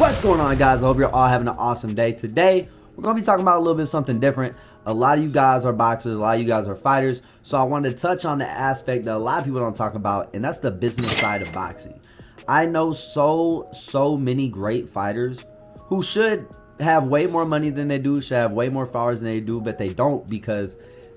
What's going on, guys? I hope you're all having an awesome day. Today we're going to be talking about a little bit of something different. A lot of you guys are boxers, a lot of you guys are fighters, so I wanted to touch on the aspect that a lot of people don't talk about, and that's the business side of boxing. I know so many great fighters who should have way more money than they do, should have way more followers than they do, but they don't because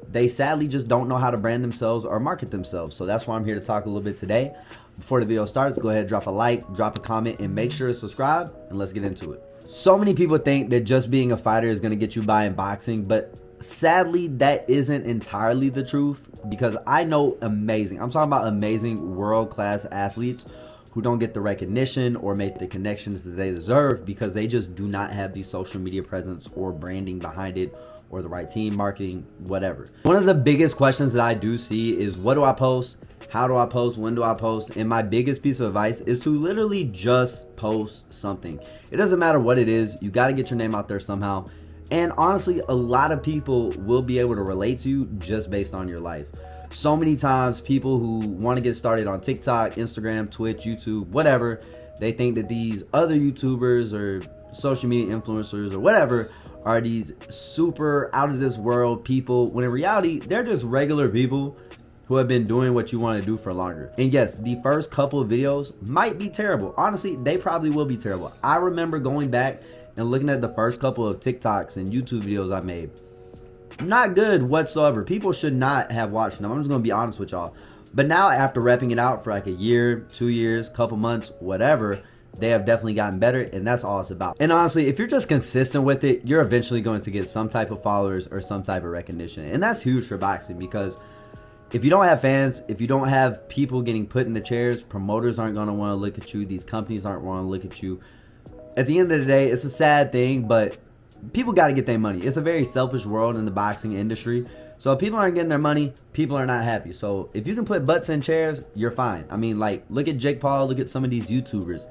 they sadly just don't know how to brand themselves or market themselves. So that's why I'm here to talk a little bit today. Before the video starts, go ahead, drop a like, drop a comment, and make sure to subscribe, and let's get into it. So many people think that just being a fighter is going to get you by in boxing, but sadly that isn't entirely the truth, because I know amazing, I'm talking about amazing world-class athletes who don't get the recognition or make the connections that they deserve because they just do not have the social media presence or branding behind it, or the right team, marketing, whatever. One of the biggest questions that I do see is, what do I post? How do I post? When do I post? And my biggest piece of advice is to literally just post something. It doesn't matter what it is. You got to get your name out there somehow. And honestly, a lot of people will be able to relate to you just based on your life. So many times people who want to get started on TikTok, Instagram, Twitch, YouTube, whatever, they think that these other YouTubers or social media influencers or whatever are these super out of this world people, when in reality they're just regular people who have been doing what you want to do for longer. And yes, the first couple of videos might be terrible. Honestly, they probably will be terrible. I remember going back and looking at the first couple of TikToks and YouTube videos I made. Not good whatsoever. People should not have watched them. I'm just gonna be honest with y'all. But now, after repping it out for like a year, 2 years, couple months, whatever, they have definitely gotten better, and that's all it's about. And honestly, if you're just consistent with it, you're eventually going to get some type of followers or some type of recognition. And that's huge for boxing, because if you don't have fans, if you don't have people getting put in the chairs, promoters aren't going to want to look at you, these companies aren't want to look at you. At the end of the day, it's a sad thing, but people got to get their money. It's a very selfish world in the boxing industry. So if people aren't getting their money, people are not happy. So if you can put butts in chairs, you're fine. I mean, like, look at Jake Paul, look at some of these YouTubers.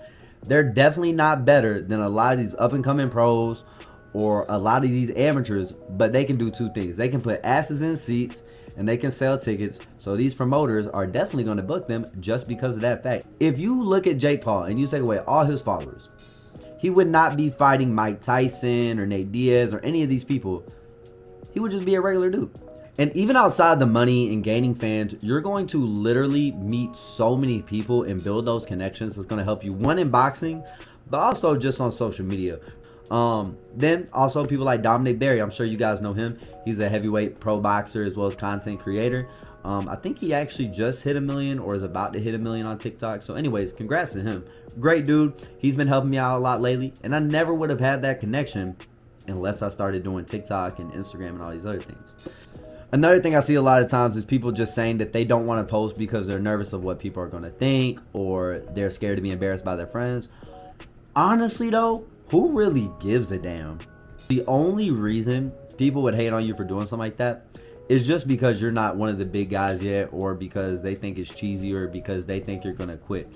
They're definitely not better than a lot of these up-and-coming pros or a lot of these amateurs, but they can do two things. They can put asses in seats and they can sell tickets. So these promoters are definitely going to book them just because of that fact. If you look at Jake Paul and you take away all his followers, he would not be fighting Mike Tyson or Nate Diaz or any of these people. He would just be a regular dude. And even outside the money and gaining fans, you're going to literally meet so many people and build those connections that's going to help you, one, in boxing, but also just on social media. Then also people like Dominic Berry. I'm sure you guys know him. He's a heavyweight pro boxer as well as content creator. I think he actually just hit 1 million or is about to hit 1 million on TikTok. So anyways, congrats to him. Great dude. He's been helping me out a lot lately, and I never would have had that connection unless I started doing TikTok and Instagram and all these other things. Another thing I see a lot of times is people just saying that they don't want to post because they're nervous of what people are going to think, or they're scared to be embarrassed by their friends. Honestly though, who really gives a damn? The only reason people would hate on you for doing something like that is just because you're not one of the big guys yet, or because they think it's cheesy, or because they think you're going to quit.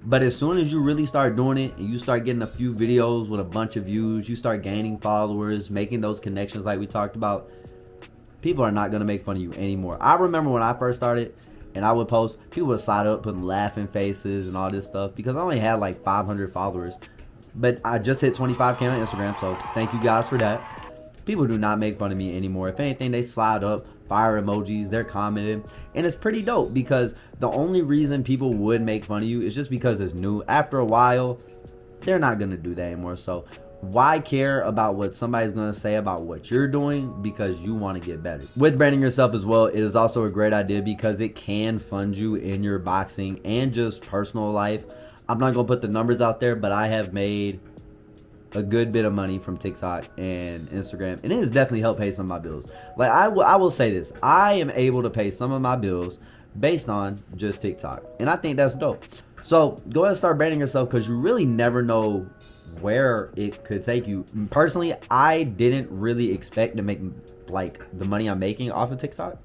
But as soon as you really start doing it and you start getting a few videos with a bunch of views, you start gaining followers, making those connections like we talked about, people are not going to make fun of you anymore. I remember when I first started and I would post, people would slide up putting laughing faces and all this stuff because I only had like 500 followers. But I just hit 25K on Instagram, so thank you guys for that. People do not make fun of me anymore. If anything, they slide up, fire emojis, they're commenting. And it's pretty dope because the only reason people would make fun of you is just because it's new. After a while, they're not going to do that anymore. So why care about what somebody's going to say about what you're doing because you want to get better? With branding yourself as well, it is also a great idea because it can fund you in your boxing and just personal life. I'm not going to put the numbers out there, but I have made a good bit of money from TikTok and Instagram, and it has definitely helped pay some of my bills. Like, I will say this, I am able to pay some of my bills based on just TikTok, and I think that's dope. So go ahead and start branding yourself, because you really never know where it could take you. Personally, I didn't really expect to make like the money I'm making off of TikTok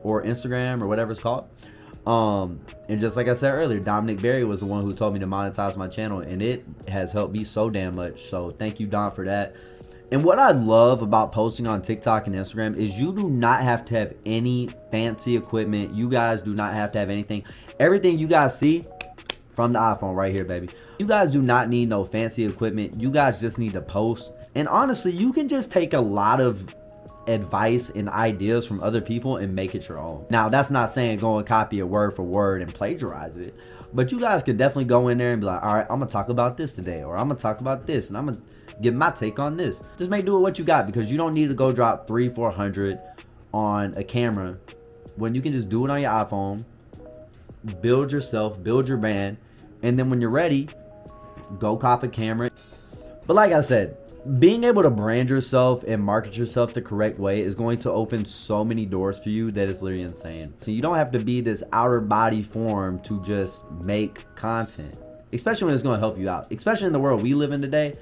or Instagram or whatever it's called. And just like I said earlier, Dominic Berry was the one who told me to monetize my channel, and it has helped me so damn much. So thank you, Dom, for that. And what I love about posting on TikTok and Instagram is you do not have to have any fancy equipment. You guys do not have to have anything. Everything you guys see from the iPhone right here, baby. You guys do not need no fancy equipment. You guys just need to post. And honestly, you can just take a lot of advice and ideas from other people and make it your own. Now, that's not saying go and copy it word for word and plagiarize it, but you guys could definitely go in there and be like, all right, I'm gonna talk about this today, or I'm gonna talk about this, and I'm gonna give my take on this. Just make do with what you got, because you don't need to go drop 300-400 on a camera when you can just do it on your iPhone, build yourself, build your brand, and then when you're ready, go cop a camera. But like I said, being able to brand yourself and market yourself the correct way is going to open so many doors for you that it's literally insane. So you don't have to be this outer body form to just make content, especially when it's going to help you out. Especially in the world we live in today,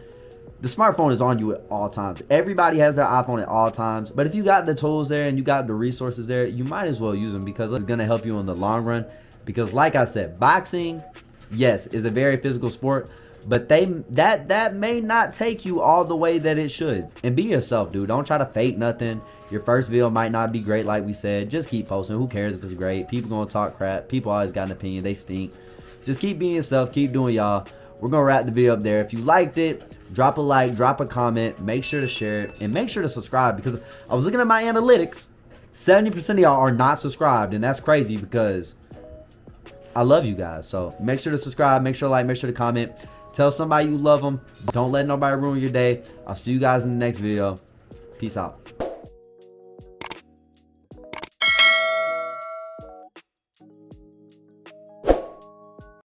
the smartphone is on you at all times. Everybody has their iPhone at all times. But if you got the tools there and you got the resources there, you might as well use them, because it's going to help you in the long run. Because like I said, boxing, yes, is a very physical sport, but that may not take you all the way that it should. And be yourself, dude. Don't try to fake nothing. Your first video might not be great, like we said. Just keep posting. Who cares if it's great? People gonna talk crap. People always got an opinion. They stink. Just keep being yourself. Keep doing y'all. We're gonna wrap the video up there. If you liked it, drop a like, drop a comment. Make sure to share it, and make sure to subscribe, because I was looking at my analytics. 70% of y'all are not subscribed, and that's crazy, because I love you guys. So make sure to subscribe, make sure to like, make sure to comment. Tell somebody you love them. Don't let nobody ruin your day. I'll see you guys in the next video. Peace out.